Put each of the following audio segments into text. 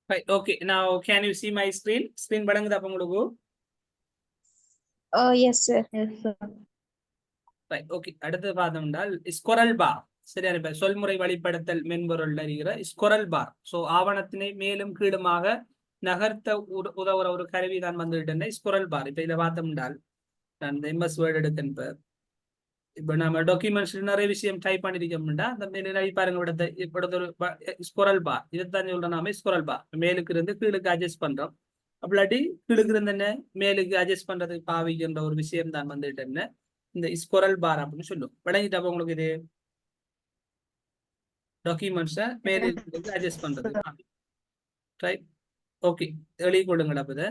Right. Okay. Now, can you see my screen? Screen படங்குதா அப்ப உங்களுக்கு? Oh, yes, sir. Yes, sir. Right. Okay. அடுத்து பார்த்தோம்னால் squirrel பார். சரியா இப்ப சொல்முறை வழிப்படுத்தல் மென்பொருள் அறிகிற ஸ்குரல் பார். ஸோ ஆவணத்தினை மேலும் கீழுமாக நகர்த்த உதவுற ஒரு கருவி தான் வந்துட்டு ஸ்குரல் பார். இப்ப இதை பார்த்தோம்னால் நான் இந்த எம்எஸ் வேர்டு எடுக்கின்ற இப்போ நம்ம டாக்குமெண்ட்ஸ் நிறைய விஷயம் டைப் பண்ணிருக்கோம்னா அந்த மேலே பாருங்க இப்படி ஒரு ஸ்குரல் பார் இதைத்தான் சொல்றோம் நாம ஸ்குரல் பார் மேலுக்கு இருந்து கீழுக்கு அட்ஜஸ்ட் பண்றோம் அப்படி கீழுக்கு இருந்து என்ன மேலுக்கு அட்ஜஸ்ட் பண்றதுக்கு பாவிக்கின்ற ஒரு விஷயம் தான் வந்துட்டு என்ன இந்த ஸ்குரல் பார் அப்படின்னு சொல்லும் விளங்கிட்டு அப்ப உங்களுக்கு இது டாக்குமெண்ட்ஸை மேலுக்கு அட்ஜஸ்ட் பண்றது ரைட் ஓகே எழுதி கொள்ளுங்கள் அப்ப இதை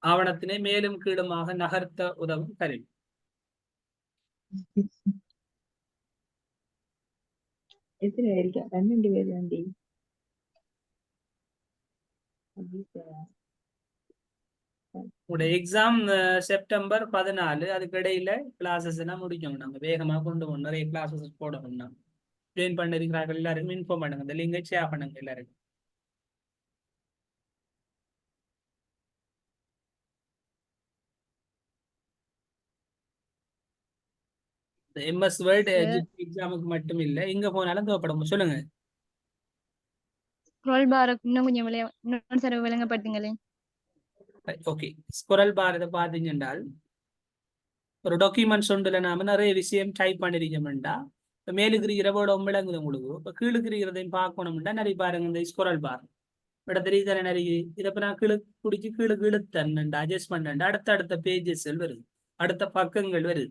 ஆவணத்தினை மேலும் கீழுமாக நகர்த்த உதவும் கருவி எத்தனை 12 பேர் வேண்டி உங்களுடைய எக்ஸாம் செப்டம்பர் 14 அதுக்கு இடையில கிளாஸஸ் எல்லாம் முடிக்கணும் நம்ம வேகமா கொண்டு போகணும் நிறைய கிளாஸஸ் போடணும் நம்ம ஜாயின் பண்ணிருக்கிறார்கள் எல்லாருக்கும் இன்ஃபார்ம் பண்ணுங்க இந்த லிங்கை ஷேர் பண்ணுங்க எல்லாருக்கும் எம்எஸ் வேர்ட் எக்ஸாமுக்கு மட்டும் இல்ல எங்க போனாலும் தேவைப்படும் சொல்லுங்க ஸ்க்ரோல் பார் இன்னும் கொஞ்சம் இன்னும் சார் விளங்கப்படுத்துங்களேன். ஓகே ஸ்குரல் பார் இதை பார்த்தீங்கன்றால் ஒரு டாக்குமெண்ட்ஸ் ஒன்றுல நாம நிறைய விஷயம் டைப் பண்ணிருக்கோம்டா இப்போ மேலுக்கு இருக்கிற வேர்டு விளங்குது உங்களுக்கு இப்போ கீழுக்கு இருக்கிறதையும் பார்க்கணும்டா நிறைய பாருங்க இந்த ஸ்குரல் பார் விட தெரியுதானே நிறைய இதை இப்போ நான் பிடிச்சி கீழுக்கு இழுத்தேன்டா அட்ஜஸ்ட் பண்ணேன்டா அடுத்த பேஜஸ் வருது அடுத்த பக்கங்கள் வருது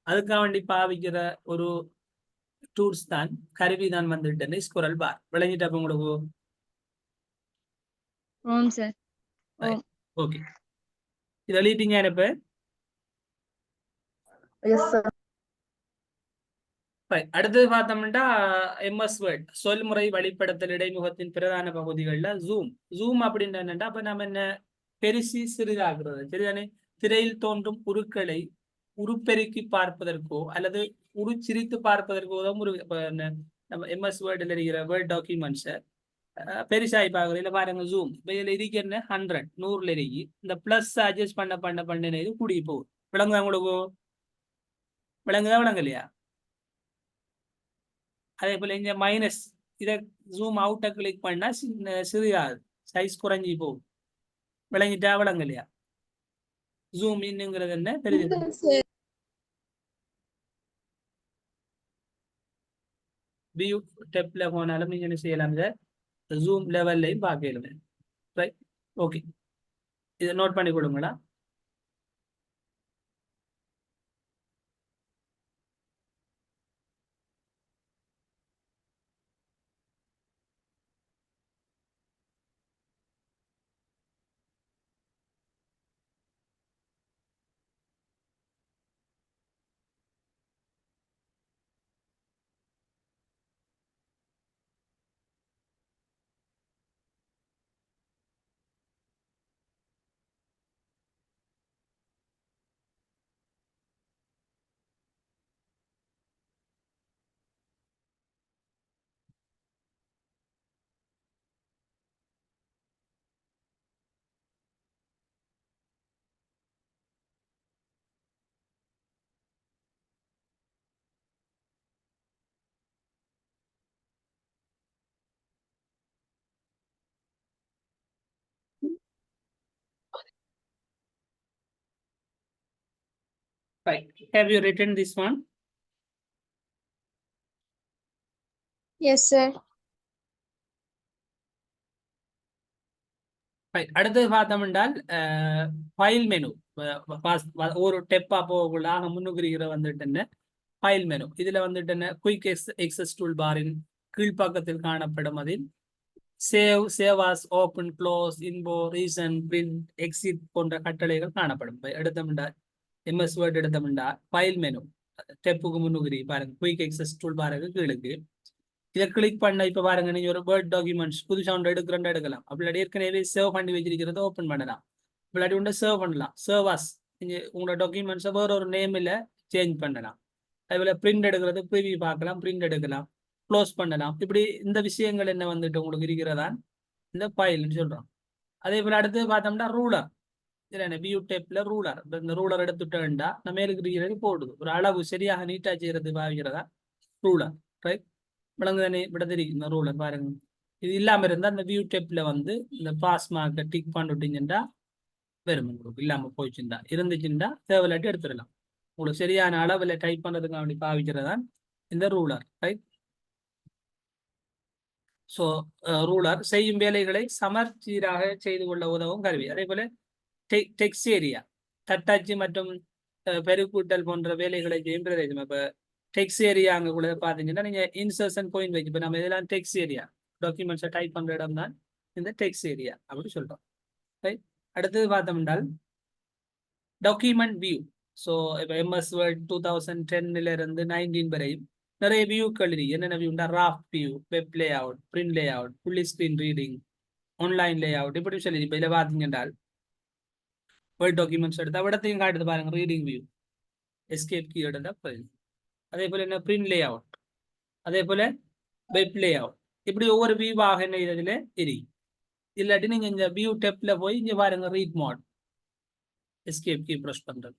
அதுக்காக வேண்டி பாவிக்கிற ஒரு டூல்ஸ் தான் கருவி தான் வந்துட்டு ஸ்குரல் பார் விளங்கிட்டா அப்ப உங்களுக்கு சார் ஓகே இது எழுதிட்டீங்க இப்ப அடுத்தது பார்த்தோம்னா எம்எஸ் வேர்ட் சொல்முறை வழிப்படுத்தல் இடைமுகத்தின் பிரதான பகுதிகளில் ஜூம் அப்படின்னு என்னன்னா அப்ப நம்ம என்ன பெருசி சிறிதாகிறது சரிதானே திரையில் தோன்றும் உருக்களை உருப்பெருக்கி பார்ப்பதற்கோ அல்லது உருச்சிரித்து பார்ப்பதற்கோ நம்ம எம்எஸ் வேர்டில் இருக்கிற வேர்ட் டாக்குமெண்ட்ஸை பெருசாகி பார்க்குறோம் இல்லை பாருங்க ஜூம் இப்போ இதில் இருக்கிற 100 100ல் இருக்கு இந்த பிளஸ் அட்ஜஸ்ட் பண்ண இது கூடி போகும் விளங்குதா உங்களுக்கு விளங்கலையா அதே போல இங்க மைனஸ் இதை ஜூம் அவுட்டை கிளிக் பண்ணா சிறியாது சைஸ் குறைஞ்சி போகும் விளங்கிட்டா விளங்கலையா ஜூம் இன்னுங்கிறது என்ன தெரியுது வியூ டெப்ல போனாலும் நீங்க என்ன செய்யலாம் ஜூம் லெவல்லையும் பார்க்கலாம் ரைட் ஓகே இதை நோட் பண்ணி கொடுங்களா Right. Have you written this one? Yes, sir. Right. அடுத்தது பார்த்தோம் என்றால் ஃபைல் மெனு ஒரு டெப்பா போகக்குள்ள முன்னுக்குறிகிற வந்துட்டு ஃபைல் மெனு இதுல வந்துட்டு குயிக் எக்ஸஸ் டூல் பாரின் கீழ்ப்பக்கத்தில் காணப்படும் அதில் save as open close info reason print exit போன்ற கட்டளைகள் காணப்படும் எடுத்தோம்டா எம்எஸ் வேர்ட் எடுத்தோம்டா ஃபைல் மெனு டெப்புக்கு முன்னுக்குறி பாருங்க குயிக் எக்ஸஸ் டூல் பாருக்கு கீழுக்கு இதை கிளிக் பண்ண இப்ப பாருங்க நீங்க ஒரு வேர்ட் டாக்குமெண்ட்ஸ் புதுசா ஒன்று எடுக்கலாம் அப்படி ஏற்கனவே சேவ் பண்ணி வச்சிருக்கிறத ஓப்பன் பண்ணலாம் இல்லாட்டி ஒன்று சேவ் பண்ணலாம் சேவாஸ் நீங்க உங்களோட டாக்குமெண்ட்ஸை வேற ஒரு நேமில் சேஞ்ச் பண்ணலாம் அதுபோல பிரிண்ட் எடுக்கிறது ப்ரிவியூ பார்க்கலாம் பிரிண்ட் எடுக்கலாம் க்ளோஸ் பண்ணலாம் இப்படி இந்த விஷயங்கள் என்ன வந்துட்டு உங்களுக்கு இருக்கிறதா இந்த ஃபைல்னு சொல்றோம். அதே போல அடுத்து பார்த்தோம்னா ரூலர். இதுல வியூ டேப்ல ரூலர். இந்த ரூலர் எடுத்துட்டேன்டா நம்ம மேலுக்கு இருக்கிறது போடுது. ஒரு அளவு சரியாக நீட்டா செய்யறது பாவிக்கிறதா ரூலர். ரைட், விளங்குதானே? விட தெரியும் இந்த ரூலர் பாருங்க. இது இல்லாம இருந்தா அந்த வியூ டேப்ல வந்து இந்த பாஸ் மார்க்கை டிக் பண்ணிட்டீங்கன்னா வரும். உங்களுக்கு இல்லாம போயிடுச்சுண்டா, இருந்துச்சுண்டா தேவையில்லாட்டி எடுத்துடலாம். உங்களுக்கு சரியான அளவுல டைப் பண்றதுக்கு அப்படி பாவிக்கிறதா இந்த ரூலர். ரைட். ஸோ ரூலர் செய்யும் வேலைகளை சமச்சீராக செய்து கொள்ள உதவும் கருவி. அதே போல டெக்ஸ்ட் ஏரியா, தட்டாட்சி மற்றும் பெருக்கூட்டல் போன்ற வேலைகளை செய்யும் பிரதேசம். இப்போ டெக்ஸ்ட் ஏரியா அங்கே கூட பார்த்தீங்கன்னா நீங்கள் இன்சர்ஷன் பாயிண்ட் வச்சு இப்போ நம்ம இதெல்லாம் டெக்ஸ்ட் ஏரியா டாக்குமெண்ட்ஸை டைப் பண்ணுற இடம் தான் இந்த டெக்ஸ்ட் ஏரியா அப்படி சொல்கிறோம். ரைட். அடுத்தது பார்த்தோம்னால் டாக்குமெண்ட் வியூ. ஸோ இப்போ எம்எஸ் வேர்ட் 2010 இருந்து 19 வரையும் நிறைய வியூக்கள் இருக்கு. என்னென்ன வியூண்டா draft view, web layout, print layout, full screen reading, online layout இப்படி சொல்லி இப்போ இதில் பார்த்தீங்கன்றால் வேர்ட் டாக்குமெண்ட்ஸ் எடுத்தால் இடத்தையும் காட்டுது பாருங்க. ரீடிங் வியூ, எஸ்கேப் கீ எடுத்தா போயிடுது. அதே போல் என்ன பிரிண்ட் லே அவுட், அதே போல் வெப் லே அவுட், இப்படி ஒவ்வொரு வியூவாக என்ன இதில் இருக்கு. இல்லாட்டி நீங்கள் இந்த வியூ டெப்ல போய் இங்கே பாருங்க read mode, escape key press பண்ணுறது.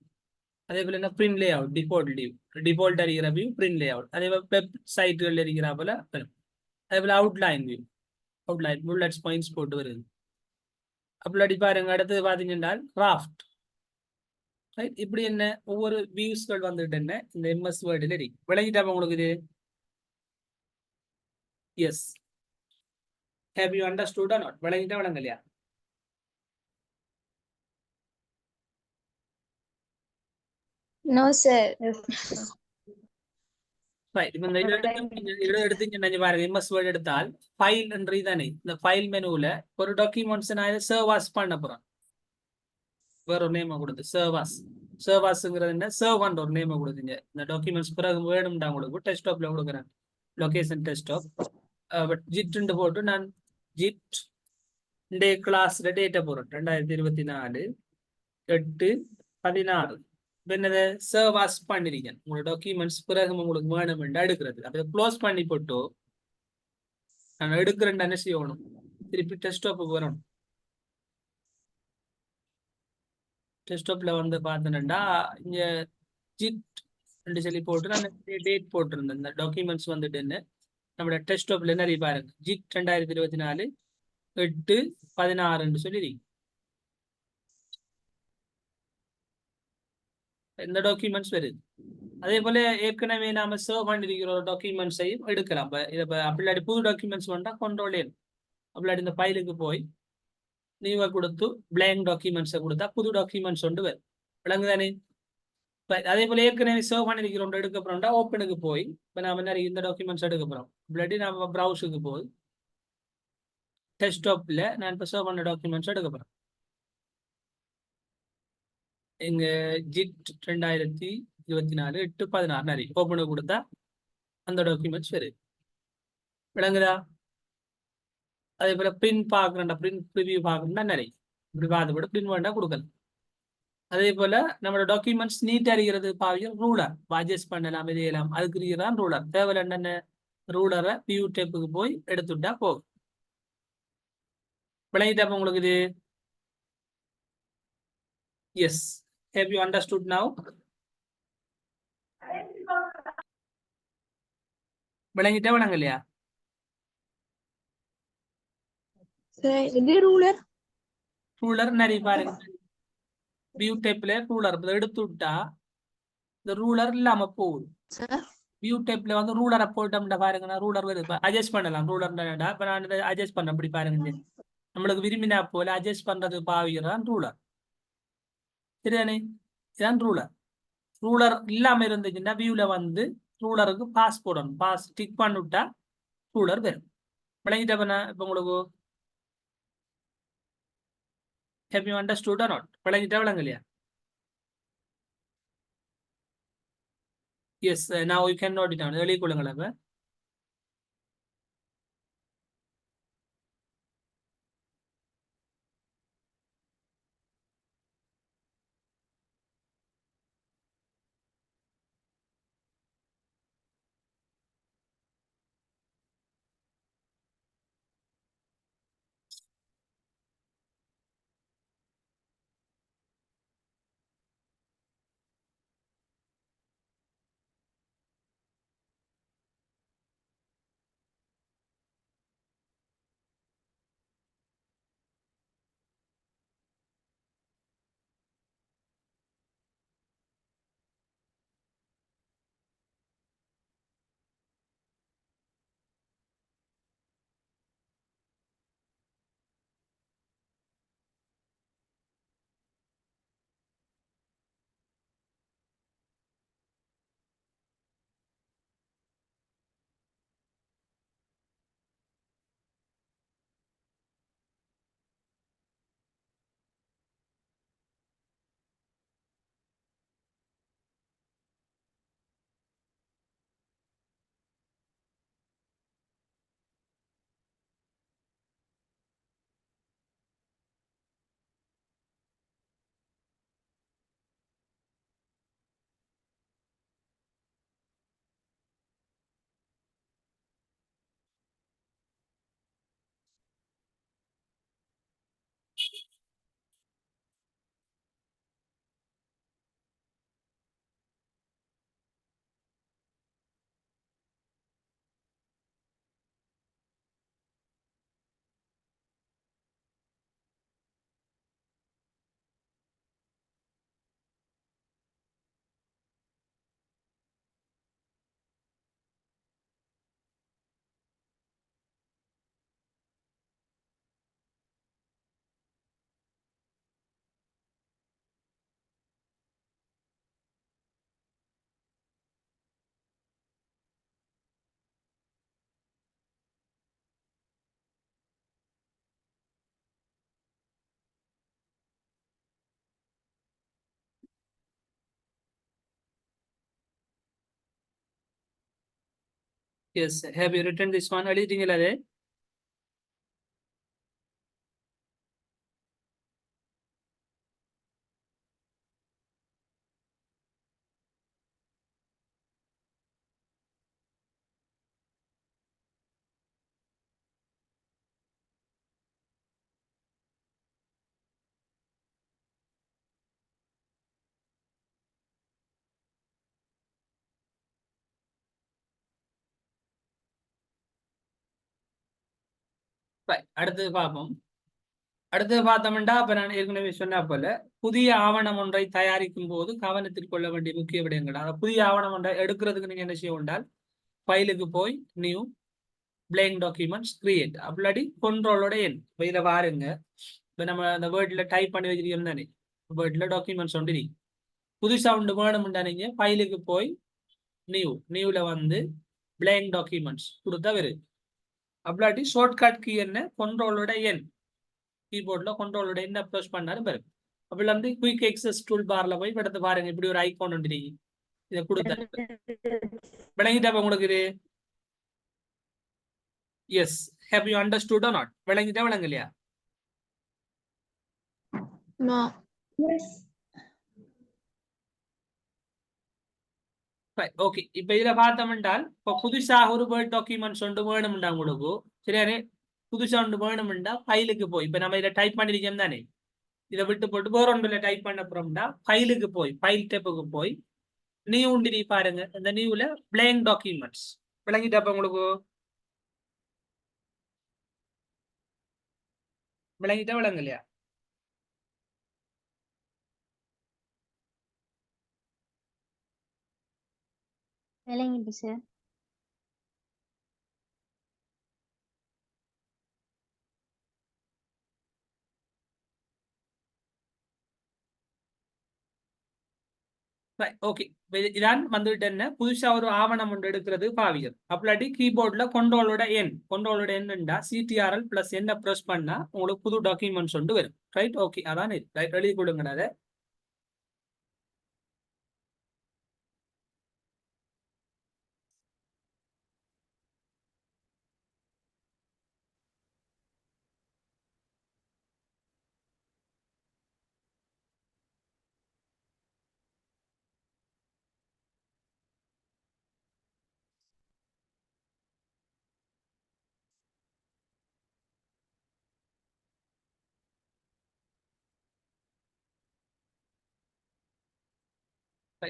அதே போல் என்ன பிரிண்ட் லே அவுட், டிஃபால்ட் அறிகிற வியூ பிரிண்ட் லே அவுட். அதே போல் வெப் சைட்டுகள் இருக்கிற போல வரும். அதே போல் outline view, outline bullets points போட்டு வருது. அப்படி பாருங்க. அடுத்தது பார்த்தீங்கன்னா ராஃப்ட். ரைட். இப்படி என்ன ஒவ்வொரு வியூஸ்கள் வந்துட்டு என்ன இந்த எம்எஸ் வேர்டில் இருக்கு. விளங்கிட்டா உங்களுக்கு இது? Yes. Have you understood or not? விளங்கிட்டா விளங்கலையா? No, sir. ரைட். இப்போ இந்த இடம் எடுத்து பாருங்க. எம்எஸ் வேர்டு எடுத்தால் ஃபைல் என்று தானே இந்த ஃபைல் மெனுவில் ஒரு டாக்குமெண்ட்ஸ் நான் இதை சர்வாஸ் பண்ண போகிறேன். வேற ஒரு நேமை கொடுத்து சர்வாஸ்ங்கிறது என்ன, சர்வ் ஒரு நேமை கொடுத்தீங்க. இந்த டாக்குமெண்ட்ஸ் பிறகு வேணும்டா உங்களுக்கு டெஸ்க்டாப்ல கொடுக்குறேன். லொகேஷன் டெஸ்க்டாப் பட் ஜிட் போட்டு நான் ஜிட் இந்த கிளாஸ்ல டேட்டா போடுறேன் 2024/8/16. என்னது சர்வாஸ் பண்ணிருக்கேன். உங்களோட டாக்குமெண்ட்ஸ் பிறகு உங்களுக்கு வேணும் எடுக்கிறது. அதை க்ளோஸ் பண்ணி போட்டு நான் எடுக்கிறேன் என்ன செய்யணும், திருப்பி டெஸ்க்டாப்புக்கு வரணும். டெஸ்க்டாப்ல வந்து பார்த்தேன்னா இங்க ஜிட் சொல்லி போட்டு நான் டேட் போட்டிருந்தேன். இந்த டாக்குமெண்ட்ஸ் வந்துட்டு நம்மளோட டெஸ்க்டாப்ல நிறைய பாருங்க. ஜிட் 2024/8/16 சொல்லி இந்த டாக்குமெண்ட்ஸ் வருது. அதே போல ஏற்கனவே நாம சர்வ் பண்ணிருக்கிற ஒரு டாக்குமெண்ட்ஸையும் எடுக்கலாம். இப்போ அப்படி புது டாக்குமெண்ட்ஸ் வேண்டாம் கண்ட்ரோல் அப்படி இந்த ஃபைலுக்கு போய் நீங்க கொடுத்து பிளாங்க் டாக்குமெண்ட்ஸை கொடுத்தா புது டாக்குமெண்ட்ஸ் ஒன்று வரும். விளங்குதானே? அதே போல ஏற்கனவே சர்வ் பண்ணிருக்கிற ஒன்று எடுக்க போறோம்டா ஓப்பனுக்கு போய் இப்போ நாம நிறைய இந்த டாக்குமெண்ட்ஸ் எடுக்க போறோம். இல்லாட்டி நம்ம ப்ரௌஸுக்கு போய் டெஸ்க்டாப்ல நான் இப்போ சர்வ் பண்ண டாக்குமெண்ட்ஸ் எடுக்க போறேன். எங்க ஜிட் 2024/8/16 நிறைய ஓப்பனுக்கு கொடுத்தா அந்த டாக்குமெண்ட்ஸ் வருது. விளங்குதா? அதே போல பிரிண்ட் பார்க்கணும்டா, பிரிண்ட் ப்ரிவியூ பார்க்கணும்னா நிறைய இப்படி பார்த்து பிரிண்ட் வேண்டாம் கொடுக்கலாம். அதே போல நம்மளோட டாக்குமெண்ட்ஸ் நீட் அறிகிறது பாவியம் ரூலர் அட்ஜஸ்ட் பண்ணலாம், செய்யலாம். அதுக்கு தான் ரூலர் தேவை. என்னென்ன ரூலரை வியூ டேப்புக்கு போய் எடுத்துட்டா போகும். விளங்கிட்டா உங்களுக்கு இது? Yes. Have you understood now? விளங்கிட்டா விளங்கலையா? Sir, இது ruler. ரூலர் நிறைய பாருங்க. வியூ டேப்ல ரூலர் எடுத்து விட்டா இந்த ரூலர் இல்லாம போகுது. Sir. வியூ டேப்ல வந்து ரூலரை போட்டோம்னா பாருங்க ரூலர் வருது. அட்ஜஸ்ட் பண்ணலாம். ரூலர் இப்ப நான் அட்ஜஸ்ட் பண்ண அப்படி பாருங்க. நம்மளுக்கு விரும்பினா போல அட்ஜஸ்ட் பண்றது பாவிக்கிறான் ரூலர். சரிதானே? இதுதான் ரூலர். ரூலர் இல்லாம இருந்துச்சுன்னா வியூல வந்து ரூலருக்கு பாஸ் போடணும். பாஸ் டிக் பண்ணிவிட்டா ரூலர் வரும். விளங்கிட்ட இப்ப உங்களுக்கு have you understood or not? விளங்கிட்டா விளங்கலையா? S. now you can note it down. எழுதி கொள்ளுங்களேன். இப்ப Yes, have you written this one? எழுதிட்டீங்களா அது? Right. அடுத்தது பார்ப்போம். அடுத்தது பார்த்தோம்னா அப்ப நான் ஏற்கனவே சொன்னா போல புதிய ஆவணம் ஒன்றை தயாரிக்கும் போது கவனத்தில் கொள்ள வேண்டிய முக்கிய விடயங்கள். அதாவது புதிய ஆவணம் ஒன்றை எடுக்கிறதுக்கு நீங்க என்ன செய்ய வேண்டால் ஃபைலுக்கு போய் நியூ blank documents create அப்படி control-ஓட என் இப்போ இதை பாருங்க. இப்போ நம்ம அந்த வேர்டில் டைப் பண்ணி வச்சிருக்கோம் தானே, வேர்டில் டாக்குமெண்ட்ஸ் ஒன்று நீ புதுசாக ஒன்று வேணும்டா நீங்க ஃபைலுக்கு போய் நியூவில் வந்து blank documents கொடுத்தா வரும். அப்படி ஷார்ட்கட் கீ என்ன control-ஓட என் கீபோர்டில் control-ஓட என்ன ப்ரெஸ் பண்ணாலும் வரும். அப்படி வந்து குயிக் எக்ஸஸ் டூல் பார்ல போய் எடுத்து பாருங்க, இப்படி ஒரு ஐகான் ஒன்று இதை கொடுத்தா விளங்கிட்டா உங்களுக்கு இது. Yes, have you understood or not? விளங்கிட்டா விளங்கலையா? No. Yes. ஓகே, இப்போ இதில் பார்த்தோம் என்றால் இப்போ புதுசாக ஒரு வேர்ட் டாக்குமெண்ட்ஸ் ஒன்று வேணும்டா உங்களுக்கு சரியானே. புதுசாக ஒன்று வேணும்டா ஃபைலுக்கு போய் இப்போ நம்ம இதில் டைப் பண்ணிருக்கோம் தானே, இதை விட்டு போட்டு வேற ஒன்றில் டைப் பண்ண போறோம்டா ஃபைலுக்கு போய் ஃபைல் டேப்புக்கு போய் நியூ உண்டு நீ பாருங்க. இந்த நியூவில் blank documents விளங்கிட்டா அப்போ உங்களுக்கு விளங்கிட்டா விளங்கலையா? விளங்கிட்டு சார். ஓகே, இதான் வந்துட்டு என்ன புதுசா ஒரு ஆவணம் ஒன்று எடுக்கிறது பாவியர். அப்படி கீபோர்ட்ல கொண்டோலோட என்னண்டா சிடிஆர்எல் பிளஸ் என்ன ப்ரெஸ் பண்ணா உங்களுக்கு புது டாக்குமெண்ட்ஸ் ஒன்று வரும். ரைட், ஓகே, அதான் ரைட், எழுதி கொடுங்க அதை.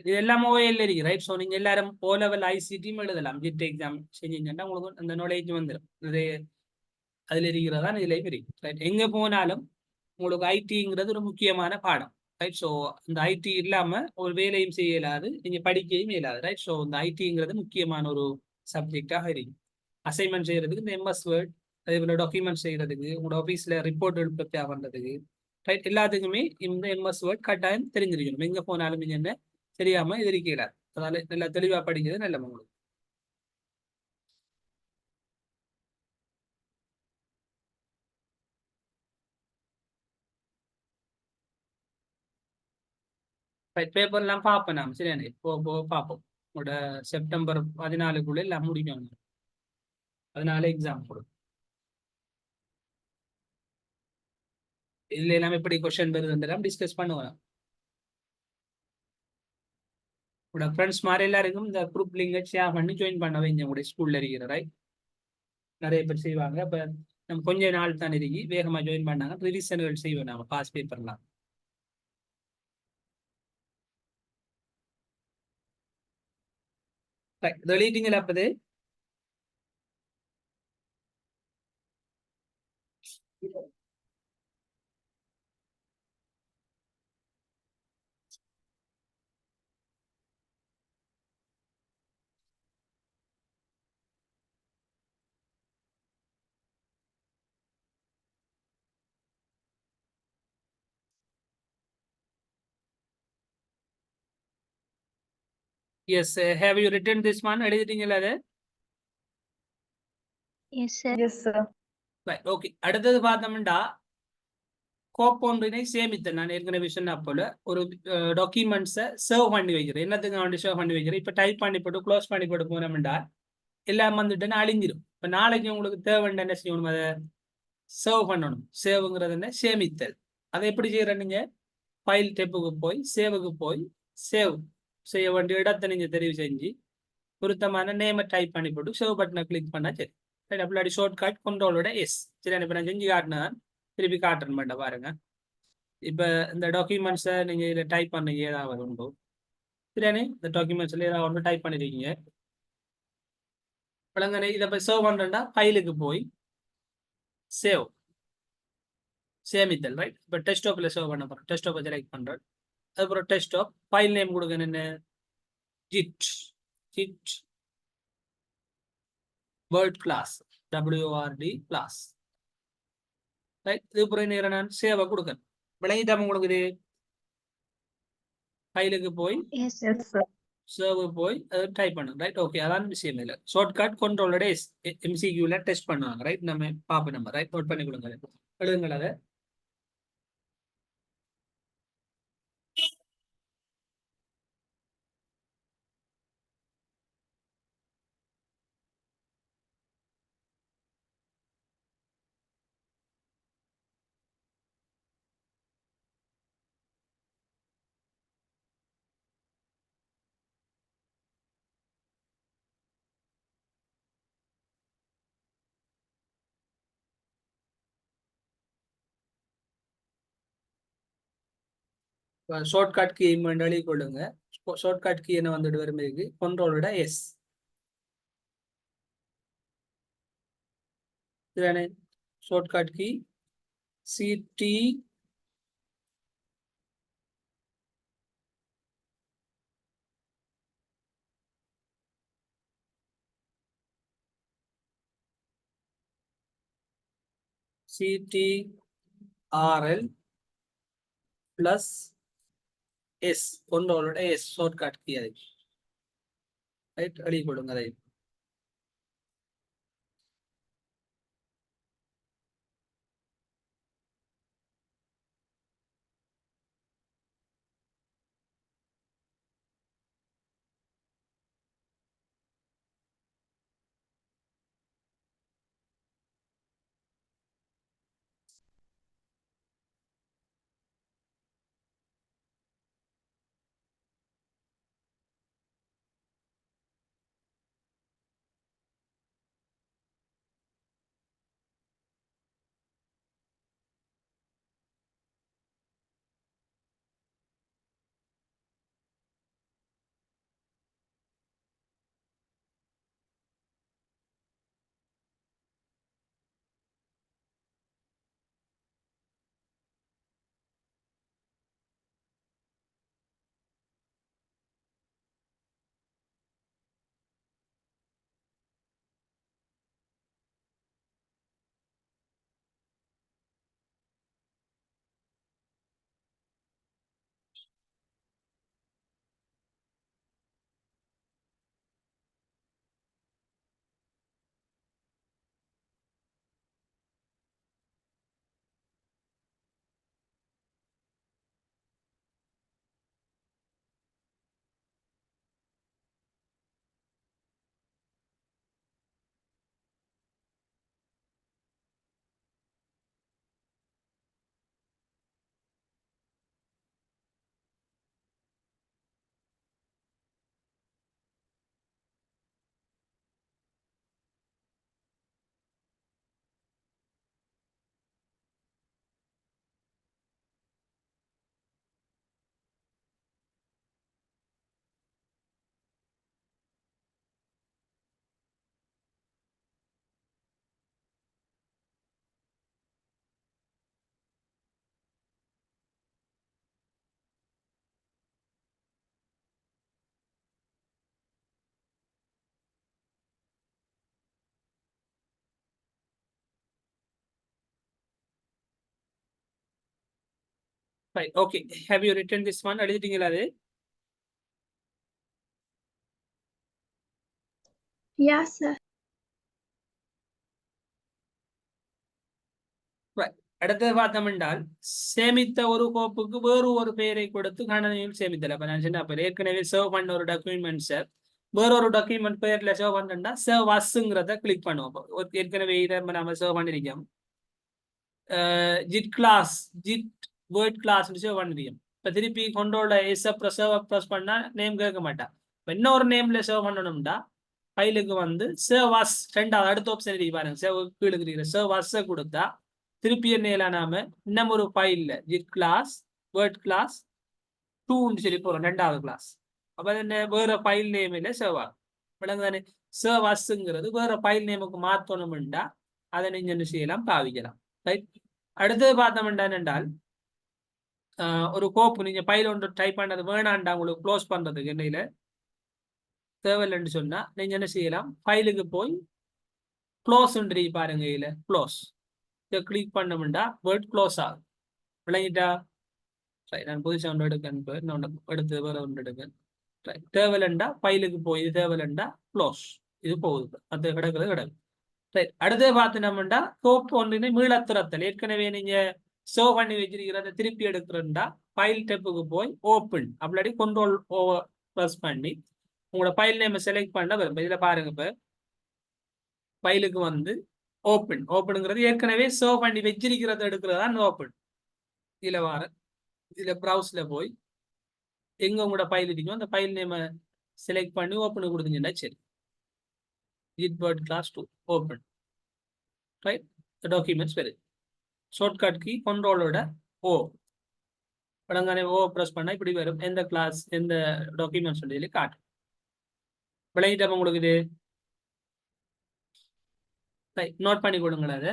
இது எல்லாமே ஓஎல் இருக்கு ரைட். ஸோ நீங்க எல்லாரும் ஓ லெவல் ஐசிடியும் எழுதலாம். ஜிட் எக்ஸாம் செஞ்சீங்கன்னா உங்களுக்கு அந்த நாலேஜ் வந்துடும். இது அதில் இருக்கிறதா இதுலேயும் இருக்கு ரைட். எங்கே போனாலும் உங்களுக்கு ஐடிங்கிறது ஒரு முக்கியமான பாடம் ரைட். ஸோ இந்த ஐடி இல்லாமல் ஒரு வேலையும் செய்ய இயலாது, நீங்கள் படிக்கவும் இயலாது ரைட். ஸோ இந்த ஐடிங்கிறது முக்கியமான ஒரு சப்ஜெக்டாக இருக்கு. அசைன்மெண்ட் செய்யறதுக்கு இந்த எம்எஸ் வேர்ட், அதே போல் டாக்குமெண்ட் செய்யறதுக்கு, உங்களோட ஆஃபீஸில் ரிப்போர்ட் ப்ரிப்பேர் பண்ணுறதுக்கு ரைட், எல்லாத்துக்குமே இந்த எம்எஸ் வேர்ட் கட்டாயம் தெரிஞ்சிருக்கணும். எங்கே போனாலும் நீங்கள் என்ன தெரியாமல் இது இருக்கிறார். அதனால நல்லா தெளிவாக படிக்கிறது நல்ல உங்களுக்கு. பேப்பர்லாம் பார்ப்பேன் நாம் சரியானே, பார்ப்போம். உங்களோட செப்டம்பர் 14 எல்லாம் முடிக்கணும். அதனால எக்ஸாம் போடும். இதுல எல்லாம் எப்படி கொஸ்டின் வருதுன்றலாம் டிஸ்கஸ் பண்ணுவேன். உங்களோட ஃப்ரெண்ட்ஸ் மாதிரி எல்லாருக்கும் இந்த குரூப் லிங்கை ஷேர் பண்ணி ஜாயின் பண்ண வைங்க. உங்களுடைய ஸ்கூல்ல இருக்கிற ரைட், நிறைய பேர் செய்வாங்க. இப்போ நம்ம கொஞ்ச நாள் தான் இருக்கி வேகமாக ஜாயின் பண்ணாங்க. ரிவிஷன்கள் செய்வோம் நாம பாஸ் பேப்பர்லாம். எழுதிட்டீங்களா அப்பது? Yes, have you written this one? எழுதிட்டீங்களா அது? Yes sir. Yes, sir. Okay, அடுத்தது பார்த்தோம்னா கோப்பொன்றினை சேமித்தல். நான் ஏற்கனவே சொன்ன போல ஒரு டாக்குமெண்ட்ஸை சேவ் பண்ணி வைக்கிறேன். என்னத்துக்கு நான் சேவ் பண்ணி வைக்கிறேன்? இப்போ டைப் பண்ணி போட்டு க்ளோஸ் பண்ணி போட்டு போனோம்னா எல்லாம் வந்துட்டுன்னு அழிஞ்சிடும். இப்ப நாளைக்கு உங்களுக்கு தேவைன்னு என்ன செய்யணும், அதை சேவ் பண்ணணும். சேவுங்கிறது என்ன, சேமித்தல். அதை எப்படி செய்யற, நீங்க ஃபைல் டெப்புக்கு போய் சேவுக்கு போய் சேவ் செய்ய வேண்டிய இடத்தை நீங்க தெரிவு செஞ்சு பொருத்தமான நேமை டைப் பண்ணி போட்டு சேவ் பட்டனை கிளிக் பண்ணா சரி. அப்படி ஷார்ட் கட் கண்ட்ரோலோட எஸ். சரி, இப்ப நான் செஞ்சு காட்டினேன், திருப்பி காட்டுறேன் மாட்டேன் பாருங்க. இப்ப இந்த டாக்குமெண்ட்ஸை நீங்க இதில் டைப் பண்ணீங்க, ஏதாவது உண்டோ சரியானே, இந்த டாக்குமெண்ட்ஸ்ல ஏதாவது ஒன்று டைப் பண்ணிருக்கீங்க. விளங்கனே, இதை போய் சேவ் பண்றேன்டா ஃபைலுக்கு போய் சேவ், சேமித்தல். ரைட், இப்போ டெஸ்க்டாப்ல சேவ் பண்ண போறோம். டெஸ்க்டாப்பை செலக்ட் பண்றேன். அதுக்கப்புறம் டெஸ்க்டாப் ஃபைல் நேம் கொடுங்க, என்ன, git, git word class, WORD class. Right, இதுக்கப்புறம் என்ன, நான் சேவை கொடுக்கணும். விளங்கிட்டாம உங்களுக்கு இது, ஃபைலுக்கு போய் Yes, sir. Yes, sir. Server போய் டைப் பண்ணுங்க. ரைட், ஓகே, அதான் விஷயம். இல்லை ஷார்ட்கட் கண்ட்ரோலோட MCQல டெஸ்ட் பண்ணுவாங்க. ரைட், நம்ம பார்ப்போம். நம்ம ரைட் நோட் பண்ணி கொடுங்க, எழுதுங்கள் அதை. ஷார்ட்கட் கீ எழுதி கொள்ளுங்க. ஷார்ட்கட் கீ என்ன வந்துட்டு வரும்போது கண்ட்ரோலோட எஸ். இதுதானே shortcut key, CT CTRL plus S, கண்ட்ரோலோட எஸ் ஷார்ட்கட் கீ. அதை ரைட் எழுதி கொடுங்க அதை. Right, okay, have you written this one? எழுதிட்டீங்களா அது? Yes, sir. அடுத்தது பார்த்தோம் என்றால், சேமித்த ஒரு கோப்புக்கு வேறு ஒரு பெயரை கொடுத்து கணினியில் சேமித்தல். அப்ப நான் சொன்ன, அப்ப ஏற்கனவே சேவ் பண்ண ஒரு டாக்குமெண்ட்ஸை வேற ஒரு டாக்குமெண்ட் பேர்ல சேவ் பண்ணா சேவ் அஸ்ங்கிறத கிளிக் பண்ணுவோம். ஏற்கனவே இதை நம்ம சேவ் பண்ணிருக்கோம். Git class git word class save பண்ணிருக்கோம். இப்போ திருப்பி கொண்டோட ப்ரெஸ் பண்ணா நேம் கேட்க மாட்டான். இப்போ இன்னொரு நேம்ல சேவ் பண்ணணும்டா ஃபைலுக்கு வந்து சேவ் அஸ் ரெண்டாவது அடுத்த ஆப்ஷன் இருக்கு பாருங்க. சேவ் கீழே இருக்கிற சேவ் அஸ்ஸை கொடுத்தா திருப்பி என்ன நாம இன்னும் ஒரு ஃபைல்ல ஜிட் கிளாஸ் வேர்ட் கிளாஸ் 2 சொல்லி போறோம், ரெண்டாவது கிளாஸ். அப்ப என்ன வேற ஃபைல் நேம் இல்லை சேவ் ஆகும். விளங்குதானே? சேவ் அஸ்ங்கிறது வேற ஃபைல் நேமுக்கு மாற்றணும்டா அதை நீங்க என்ன செய்யலாம், பாவிக்கலாம். ரைட். அடுத்தது பார்த்தோம்டா என்றால் ஒரு கோப்பு நீங்க ஃபைல் ஒன்று டைப் பண்ணது வேணாண்டா உங்களுக்கு க்ளோஸ் பண்றதுக்கு என்னையில தேவையில்லைன்னு சொன்னா நீங்க என்ன செய்யலாம், ஃபைலுக்கு போய் க்ளோஸ் பாருங்க, இதுல க்ளோஸ் இதை கிளிக் பண்ணோம்டா வேர்ட் க்ளோஸ் ஆகும். விளங்கிட்டா? நான் புதுசாக ஒன்று எடுக்கேன், நான் எடுத்து வேற ஒன்று எடுக்கேன். தேவையில்லைண்டா ஃபைலுக்கு போய் இது தேவையில்லைண்டா க்ளோஸ், இது போகுது, அது கிடக்குறது கிடக்கு. ரைட். அடுத்தது பார்த்தோம்னா கோப்பு ஒன்றினை மீளத்திறத்தல். ஏற்கனவே நீங்க சேவ் பண்ணி வச்சிருக்கிறத திருப்பி எடுக்கிறண்டா ஃபைல் டெப்புக்கு போய் ஓப்பன் அப்படி கண்ட்ரோல் ஓவர் ப்ரெஸ் பண்ணி உங்களோட ஃபைல் நேம் செலக்ட் பண்ண வரும். இதுல பாருங்க, இப்போ ஃபைலுக்கு வந்து ஓப்பன் ஓப்பனுங்கிறது ஏற்கனவே சேவ் பண்ணி வச்சிருக்கிறத எடுக்கிறதா ஓப்பன். இதுல வார இதுல ப்ரௌஸ்ல போய் எங்க உங்களோட ஃபைல் இருக்கோ அந்த ஃபைல் நேமை செலக்ட் பண்ணி ஓப்பன் கொடுத்தீங்கன்னா சரி, git word class 2 open. Right. Documents வருது. ஷார்ட்கட் கீ கண்ட்ரோலோட ஓ படங்கானே ஓ ப்ரெஸ் பண்ணா இப்படி வரும். எந்த கிளாஸ் எந்த டாக்குமெண்ட்ஸ் சொல்லி காட்டும். விளங்கிட்டப்ப உங்களுக்கு இது நோட் பண்ணி கொடுங்களா அது.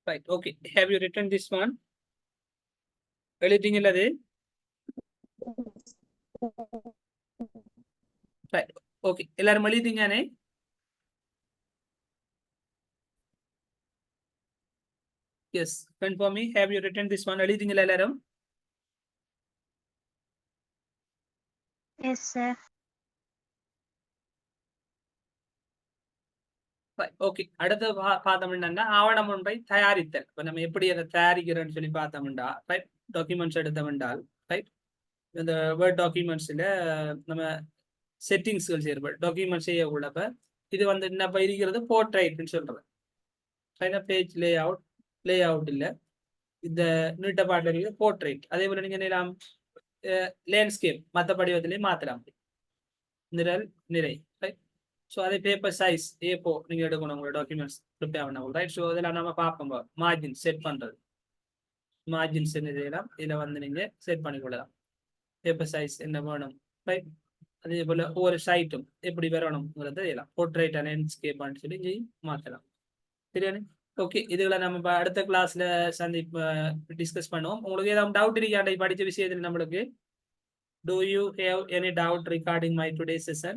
Right. Okay. Have you written this one? எழுதிட்டீங்கல்ல அது? ஓகே, எல்லாரும் எழுதிட்டீங்கனே? Yes, confirm me, have you written this one? எழுதிட்டீங்களா எல்லாரும்? Yes, sir. ஓகே, அடுத்து பார்த்தோம் என்னன்னா ஆவணம் ஒன்றை தயாரித்தல். இப்ப நம்ம எப்படி அதை தயாரிக்கிறோம்னு சொல்லி பார்த்தோம்டா, ரைட், டாக்குமெண்ட்ஸ் எடுத்தோம்டால், ரைட், இந்த வேர்ட் டாக்குமெண்ட்ஸ்ல நம்ம செட்டிங்ஸ்கள் செய்யறது டாக்குமெண்ட் செய்யக்கூடப்ப இது வந்து என்ன இருக்கிறது போர்ட்ரைட்னு சொல்றது. பேஜ் லே அவுட் இல்லை, இந்த நீட்ட பாட்டில் இருக்கிற போர்ட்ரைட். அதே போல நீங்க நிலம் லேண்ட்ஸ்கேப் மற்ற படிவத்திலையும் மாத்தலாம், நிரல் நிறை, ரைட். ஸோ அதே பேப்பர் சைஸ் ஏப்போ நீங்க எடுக்கணும் உங்களோட டாக்குமெண்ட்ஸ் ப்ரிப்பேர் பண்ண, ரைட். ஸோ இதெல்லாம் நம்ம பார்ப்போம், மார்ஜின் செட் பண்றது, மார்ஜின்ஸ் என்ன செய்யலாம், இதில் வந்து நீங்க செட் பண்ணிக்கொள்ளலாம். பேப்பர் சைஸ் என்ன வேணும், ரைட். அதே போல ஒவ்வொரு சைட்டும் எப்படி வரணும்ங்கிறத செய்யலாம், போர்ட்ரைட் லேண்ட்ஸ்கேப்னு சொல்லி இங்கே மாற்றலாம். சரியானே? ஓகே, இதுகளை நம்ம அடுத்த கிளாஸ்ல டிஸ்கஸ் பண்ணுவோம். உங்களுக்கு ஏதாவது டவுட் இருக்காண்டா படிச்ச விஷயத்துல நம்மளுக்கு? Do you have any doubt regarding my today's session?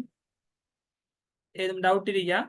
ஏதும் டவுட் இருக்கா?